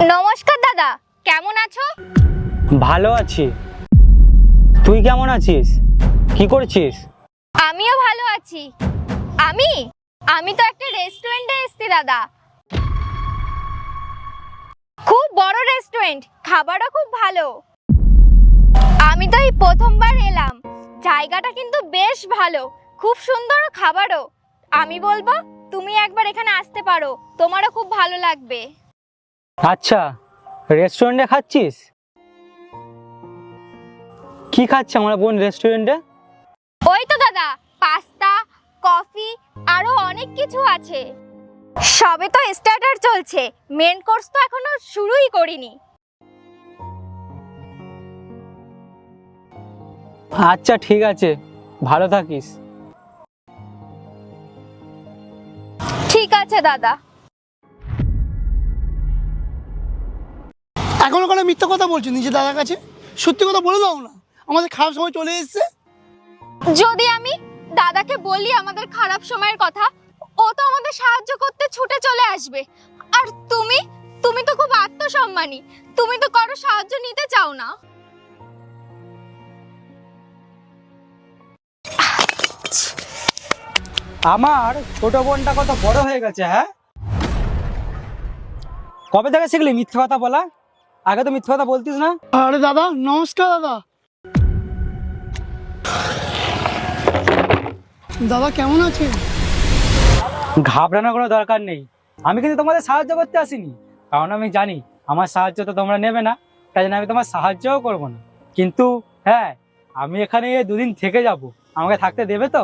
নমস্কার দাদা, কেমন আছো? ভালো আছি। তুই কেমন আছিস? কি করছিস? আমিও ভালো আছি। আমি আমি তো একটা রেস্টুরেন্টে এসেছি দাদা। খুব বড় রেস্টুরেন্ট, খাবারও খুব ভালো। আমি তো এই প্রথমবার এলাম। জায়গাটা কিন্তু বেশ ভালো, খুব সুন্দর খাবারও। আমি বলবো তুমি একবার এখানে আসতে পারো, তোমারও খুব ভালো লাগবে। আচ্ছা, রেস্টুরেন্টে খাচ্ছিস? কি খাচ্ছে আমার বোন রেস্টুরেন্টে? ওই তো দাদা, পাস্তা, কফি আরো অনেক কিছু আছে। সবে তো স্টার্টার চলছে, মেন কোর্স তো এখনো শুরুই করিনি। আচ্ছা ঠিক আছে, ভালো থাকিস। ঠিক আছে দাদা। এখনো কোনো মিথ্যা কথা বলছো নিজে দাদার কাছে? সত্যি কথা বলে দাও না, আমাদের খারাপ সময় চলে এসেছে। যদি আমি দাদাকে বলি আমাদের খারাপ সময়ের কথা, ও তো আমাদের সাহায্য করতে ছুটে চলে আসবে। আর তুমি তুমি তো খুব আত্মসম্মানী, তুমি তো কারো সাহায্য নিতে চাও না। আমার ছোট বোনটা কত বড় হয়ে গেছে, হ্যাঁ? কবে থেকে শিখলি মিথ্যে কথা বলা? আগে তো মিথ্যে কথা বলতিস না। আরে দাদা, নমস্কার দাদা। দাদা কেমন আছেন? ঘাবড়ানোর কোনো দরকার নেই। আমি কিন্তু তোমাদের সাহায্য করতে আসিনি, কারণ আমি জানি আমার সাহায্য তো তোমরা নেবে না, তাই জন্য আমি তোমার সাহায্যও করবো না। কিন্তু হ্যাঁ, আমি এখানে দুদিন থেকে যাব, আমাকে থাকতে দেবে তো?